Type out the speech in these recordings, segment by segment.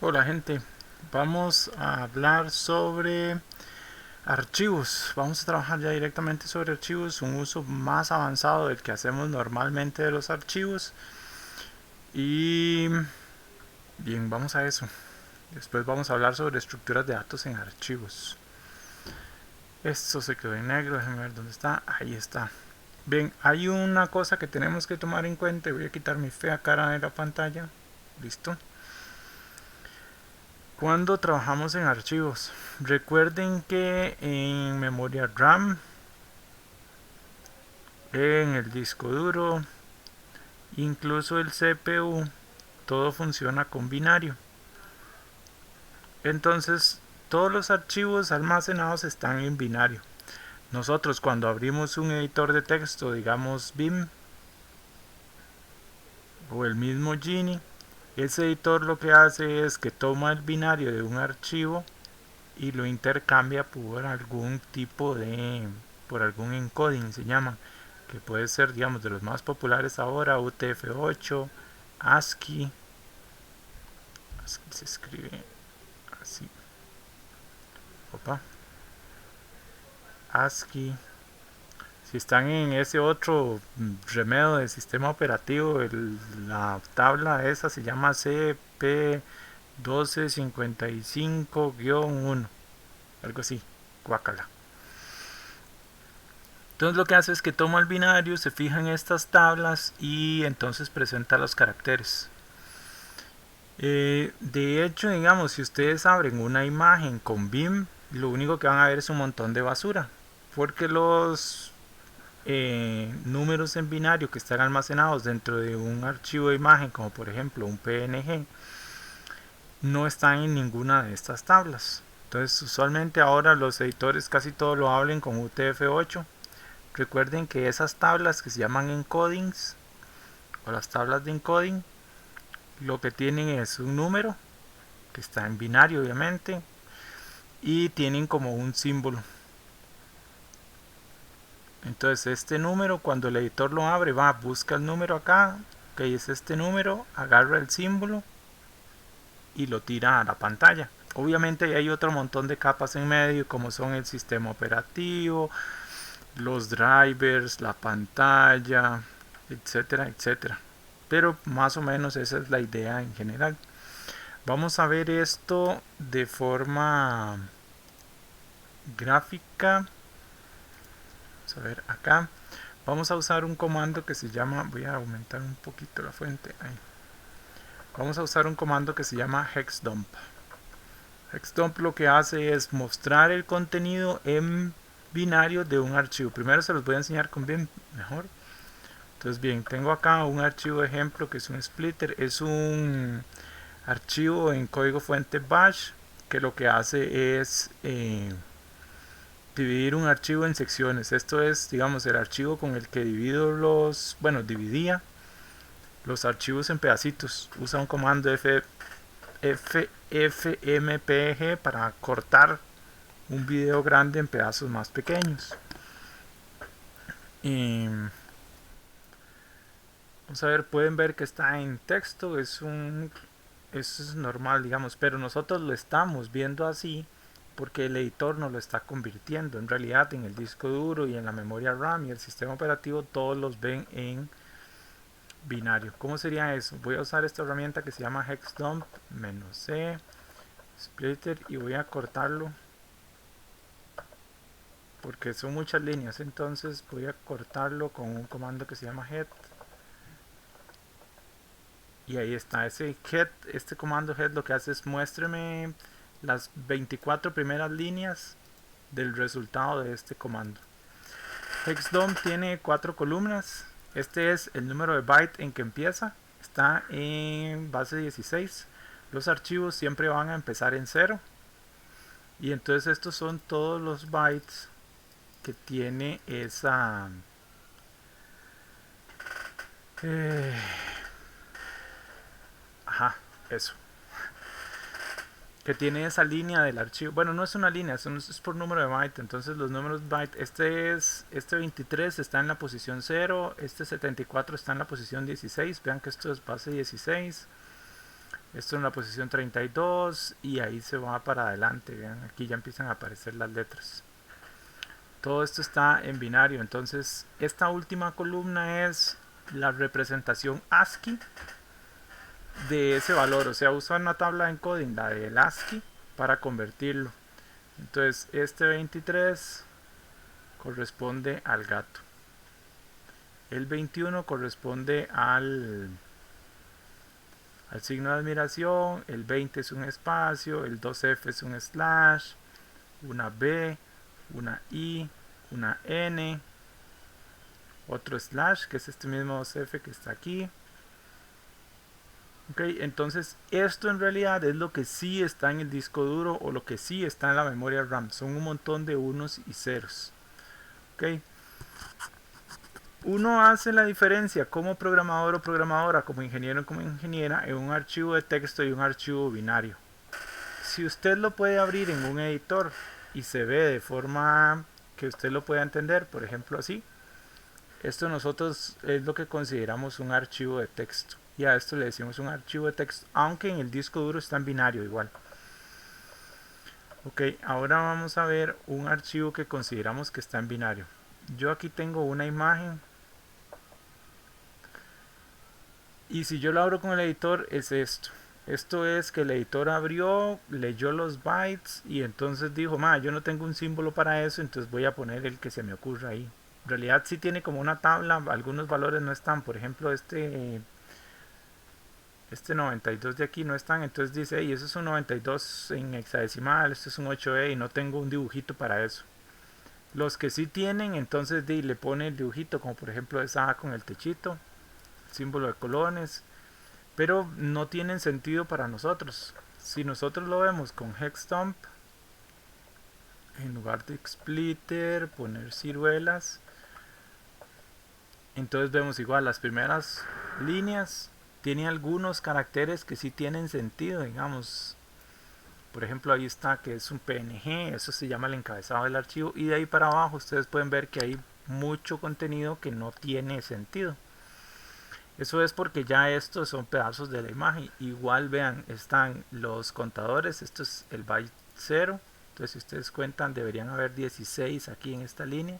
Hola gente, vamos a hablar sobre archivos. Vamos a trabajar ya directamente sobre archivos, un uso más avanzado del que hacemos normalmente de los archivos. Y bien, vamos a eso. Después vamos a hablar sobre estructuras de datos en archivos. Esto se quedó en negro, déjenme ver dónde está. Ahí está. Bien, hay una cosa que tenemos que tomar en cuenta. Voy a quitar mi fea cara de la pantalla. Listo. Cuando trabajamos en archivos, recuerden que en memoria RAM, en el disco duro, incluso el CPU, todo funciona con binario. Entonces, todos los archivos almacenados están en binario. Nosotros cuando abrimos un editor de texto, digamos Vim o el mismo Genie, ese editor lo que hace es que toma el binario de un archivo y lo intercambia por algún tipo de, por algún encoding se llama, que puede ser, digamos, de los más populares ahora, UTF-8, ASCII. ASCII se escribe así, opa, ASCII. Si están en ese otro remedio de sistema operativo, la tabla esa se llama CP1255-1, algo así, guacala. Entonces lo que hace es que toma el binario, se fija en estas tablas y entonces presenta los caracteres. De hecho, digamos, si ustedes abren una imagen con BIM, lo único que van a ver es un montón de basura, porque los números en binario que están almacenados dentro de un archivo de imagen, como por ejemplo un PNG, no están en ninguna de estas tablas. Entonces, usualmente ahora los editores casi todo lo hablen con UTF-8. Recuerden que esas tablas que se llaman encodings o las tablas de encoding, lo que tienen es un número que está en binario obviamente y tienen como un símbolo. Entonces este número, cuando el editor lo abre, va, busca el número acá, que es este número, agarra el símbolo y lo tira a la pantalla. Obviamente hay otro montón de capas en medio, como son el sistema operativo, los drivers, la pantalla, etcétera, etcétera. Pero más o menos esa es la idea en general. Vamos a ver esto de forma gráfica. Vamos a ver acá. Vamos a usar un comando que se llama, voy a aumentar un poquito la fuente. Ahí. Vamos a usar un comando que se llama hexdump. Hexdump lo que hace es mostrar el contenido en binario de un archivo. Primero se los voy a enseñar con bien mejor. Entonces bien, tengo acá un archivo de ejemplo que es un splitter, es un archivo en código fuente bash que lo que hace es dividir un archivo en secciones. Esto es, digamos, el archivo con el que divido dividía los archivos en pedacitos. Usa un comando fmpg para cortar un video grande en pedazos más pequeños. Y vamos a ver, pueden ver que está en texto, eso es normal, digamos, pero nosotros lo estamos viendo así porque el editor nos lo está convirtiendo. En realidad, en el disco duro y en la memoria RAM y el sistema operativo, todos los ven en binario. ¿Cómo sería eso? Voy a usar esta herramienta que se llama hexdump "-c splitter y voy a cortarlo porque son muchas líneas, entonces voy a cortarlo con un comando que se llama head. Y ahí está, ese head, este comando head lo que hace es muéstreme las 24 primeras líneas del resultado de este comando. Hexdump tiene 4 columnas. Este es el número de byte en que empieza. Está en base 16. Los archivos siempre van a empezar en 0. Y entonces estos son todos los bytes que tiene esa... Eh, ajá, eso. Que tiene esa línea del archivo. Bueno, no es una línea, es por número de byte. Entonces los números byte, este 23 está en la posición 0, este 74 está en la posición 16. Vean que esto es base 16. Esto en la posición 32 y ahí se va para adelante. Vean, aquí ya empiezan a aparecer las letras. Todo esto está en binario. Entonces esta última columna es la representación ASCII de ese valor. O sea, usa una tabla de encoding, la del ASCII, para convertirlo. Entonces este 23 corresponde al gato. El 21 corresponde al signo de admiración. El 20 es un espacio. El 2F es un slash. Una B, una I, una N, otro slash, que es este mismo 2F que está aquí. Ok, entonces esto en realidad es lo que sí está en el disco duro o lo que sí está en la memoria RAM. Son un montón de unos y ceros. Ok, uno hace la diferencia como programador o programadora, como ingeniero o como ingeniera, en un archivo de texto y un archivo binario. Si usted lo puede abrir en un editor y se ve de forma que usted lo pueda entender, por ejemplo así, esto nosotros es lo que consideramos un archivo de texto, y a esto le decimos un archivo de texto, aunque en el disco duro está en binario igual. Ok, ahora vamos a ver un archivo que consideramos que está en binario. Yo aquí tengo una imagen, y si yo lo abro con el editor es esto. Esto es que el editor abrió, leyó los bytes y entonces dijo, yo no tengo un símbolo para eso, entonces voy a poner el que se me ocurra ahí. En realidad sí tiene como una tabla, algunos valores no están, por ejemplo este 92 de aquí no están, entonces dice, y eso es un 92 en hexadecimal, esto es un 8E y no tengo un dibujito para eso. Los que sí tienen, entonces le pone el dibujito, como por ejemplo esa A con el techito, símbolo de colones, pero no tienen sentido para nosotros. Si nosotros lo vemos con hexdump, en lugar de splitter, poner ciruelas, entonces vemos igual las primeras líneas tienen algunos caracteres que sí tienen sentido, digamos. Por ejemplo, ahí está que es un PNG, eso se llama el encabezado del archivo, y de ahí para abajo ustedes pueden ver que hay mucho contenido que no tiene sentido. Eso es porque ya estos son pedazos de la imagen. Igual vean, están los contadores, esto es el byte 0, entonces si ustedes cuentan deberían haber 16 aquí en esta línea.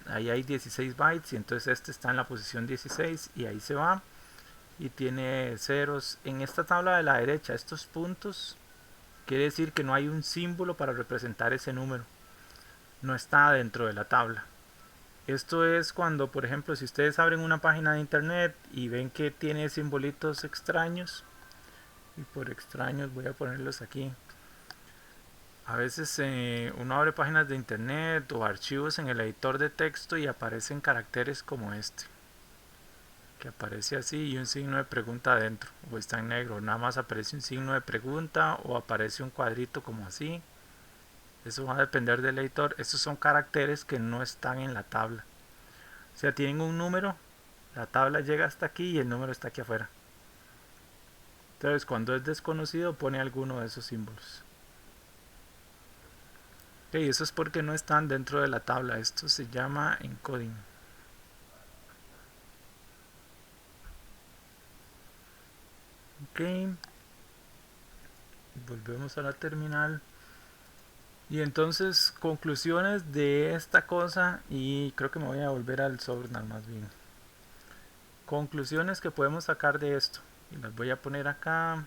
Ahí hay 16 bytes y entonces este está en la posición 16 y ahí se va. Y tiene ceros. En esta tabla de la derecha, estos puntos quiere decir que no hay un símbolo para representar ese número. No está dentro de la tabla. Esto es cuando, por ejemplo, si ustedes abren una página de internet y ven que tiene simbolitos extraños, y por extraños voy a ponerlos aquí. A veces uno abre páginas de internet o archivos en el editor de texto y aparecen caracteres como este, que aparece así y un signo de pregunta adentro, o está en negro, nada más aparece un signo de pregunta o aparece un cuadrito como así. Eso va a depender del editor. Estos son caracteres que no están en la tabla. O sea, tienen un número, la tabla llega hasta aquí y el número está aquí afuera. Entonces, cuando es desconocido, pone alguno de esos símbolos. Ok, eso es porque no están dentro de la tabla. Esto se llama encoding. Ok, volvemos a la terminal. Y entonces, conclusiones de esta cosa, y creo que me voy a volver al Sournal más bien. Conclusiones que podemos sacar de esto, y las voy a poner acá.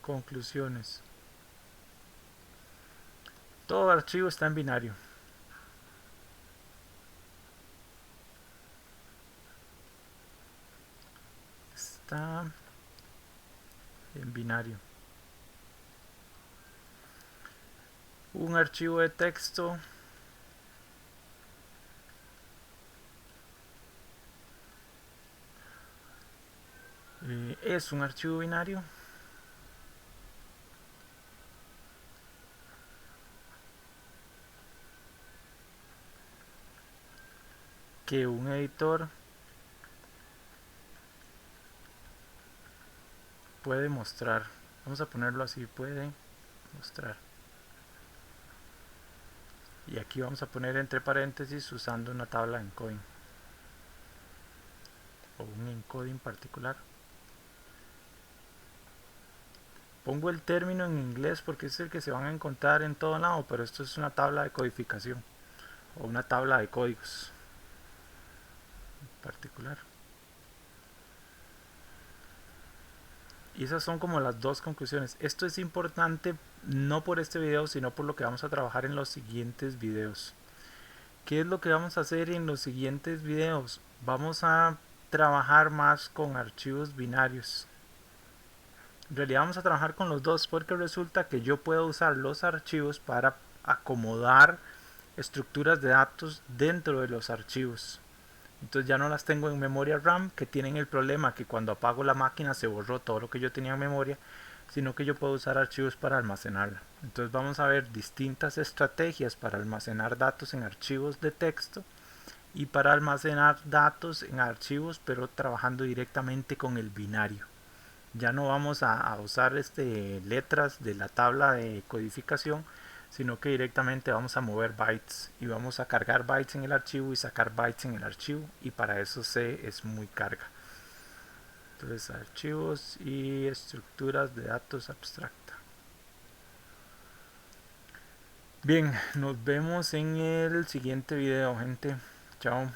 Conclusiones. Todo archivo está en binario. Está en binario. Un archivo de texto es un archivo binario. Que un editor puede mostrar. Vamos a ponerlo así, puede mostrar. Y aquí vamos a poner entre paréntesis usando una tabla en encoding. o un encoding particular. Pongo el término en inglés porque es el que se van a encontrar en todo lado, pero esto es una tabla de codificación o una tabla de códigos particular. Y esas son como las dos conclusiones. Esto es importante no por este video, sino por lo que vamos a trabajar en los siguientes videos. ¿Qué es lo que vamos a hacer en los siguientes videos? Vamos a trabajar más con archivos binarios. En realidad vamos a trabajar con los dos porque resulta que yo puedo usar los archivos para acomodar estructuras de datos dentro de los archivos. Entonces ya no las tengo en memoria RAM, que tienen el problema que cuando apago la máquina se borró todo lo que yo tenía en memoria, sino que yo puedo usar archivos para almacenarla. Entonces vamos a ver distintas estrategias para almacenar datos en archivos de texto y para almacenar datos en archivos, pero trabajando directamente con el binario. Ya no vamos a usar letras de la tabla de codificación, sino que directamente vamos a mover bytes y vamos a cargar bytes en el archivo y sacar bytes en el archivo, y para eso C es muy carga. Entonces, archivos y estructuras de datos abstracta. Bien, nos vemos en el siguiente video, gente. Chao.